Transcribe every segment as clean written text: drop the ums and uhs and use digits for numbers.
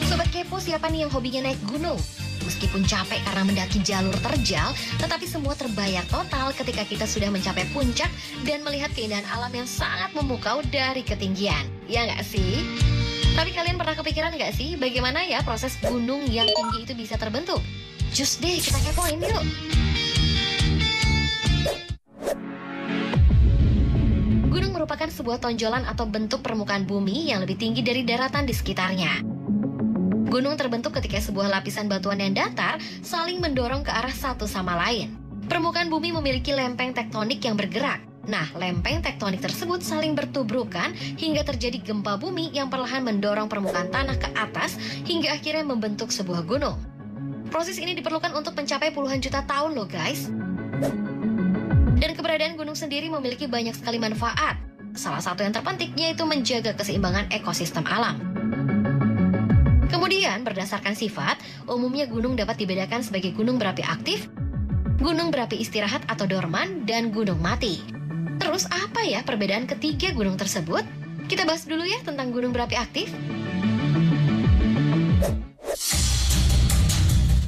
Sobat Kepo, siapa nih yang hobinya naik gunung? Meskipun capek karena mendaki jalur terjal, tetapi semua terbayar total ketika kita sudah mencapai puncak dan melihat keindahan alam yang sangat memukau dari ketinggian. Ya nggak sih? Tapi kalian pernah kepikiran nggak sih bagaimana ya proses gunung yang tinggi itu bisa terbentuk? Cus deh, kita kepoin yuk! Gunung merupakan sebuah tonjolan atau bentuk permukaan bumi yang lebih tinggi dari daratan di sekitarnya. Gunung terbentuk ketika sebuah lapisan batuan yang datar saling mendorong ke arah satu sama lain. Permukaan bumi memiliki lempeng tektonik yang bergerak. Nah, lempeng tektonik tersebut saling bertubrukan hingga terjadi gempa bumi yang perlahan mendorong permukaan tanah ke atas hingga akhirnya membentuk sebuah gunung. Proses ini diperlukan untuk mencapai puluhan juta tahun loh guys. Dan keberadaan gunung sendiri memiliki banyak sekali manfaat. Salah satu yang terpenting yaitu menjaga keseimbangan ekosistem alam. Kemudian, berdasarkan sifat, umumnya gunung dapat dibedakan sebagai gunung berapi aktif, gunung berapi istirahat atau dorman, dan gunung mati. Terus apa ya perbedaan ketiga gunung tersebut? Kita bahas dulu ya tentang gunung berapi aktif.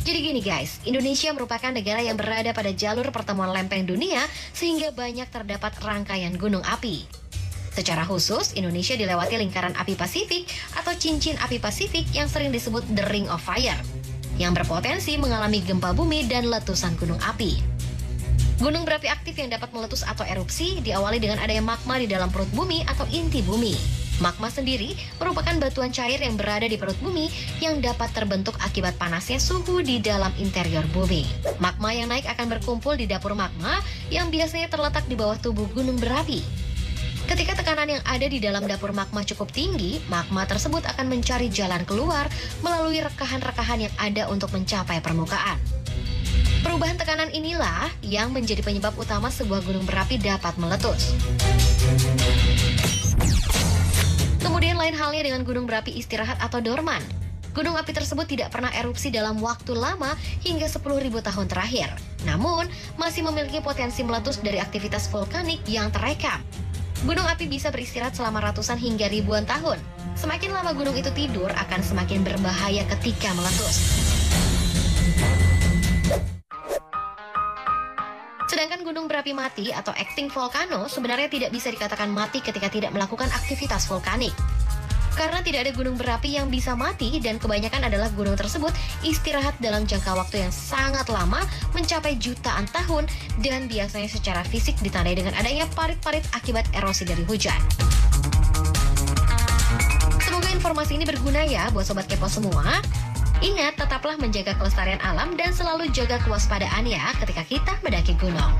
Jadi gini guys, Indonesia merupakan negara yang berada pada jalur pertemuan lempeng dunia sehingga banyak terdapat rangkaian gunung api. Secara khusus, Indonesia dilewati lingkaran api Pasifik atau cincin api Pasifik yang sering disebut The Ring of Fire, yang berpotensi mengalami gempa bumi dan letusan gunung api. Gunung berapi aktif yang dapat meletus atau erupsi diawali dengan adanya magma di dalam perut bumi atau inti bumi. Magma sendiri merupakan batuan cair yang berada di perut bumi yang dapat terbentuk akibat panasnya suhu di dalam interior bumi. Magma yang naik akan berkumpul di dapur magma yang biasanya terletak di bawah tubuh gunung berapi. Ketika tekanan yang ada di dalam dapur magma cukup tinggi, magma tersebut akan mencari jalan keluar melalui rekahan-rekahan yang ada untuk mencapai permukaan. Perubahan tekanan inilah yang menjadi penyebab utama sebuah gunung berapi dapat meletus. Kemudian lain halnya dengan gunung berapi istirahat atau dorman. Gunung api tersebut tidak pernah erupsi dalam waktu lama hingga 10.000 tahun terakhir. Namun, masih memiliki potensi meletus dari aktivitas vulkanik yang terekam. Gunung api bisa beristirahat selama ratusan hingga ribuan tahun. Semakin lama gunung itu tidur, akan semakin berbahaya ketika meletus. Sedangkan gunung berapi mati atau extinct volcano sebenarnya tidak bisa dikatakan mati ketika tidak melakukan aktivitas vulkanik. Karena tidak ada gunung berapi yang bisa mati dan kebanyakan adalah gunung tersebut istirahat dalam jangka waktu yang sangat lama mencapai jutaan tahun dan biasanya secara fisik ditandai dengan adanya parit-parit akibat erosi dari hujan. Semoga informasi ini berguna ya buat Sobat Kepo semua. Ingat, tetaplah menjaga kelestarian alam dan selalu jaga kewaspadaan ya ketika kita mendaki gunung.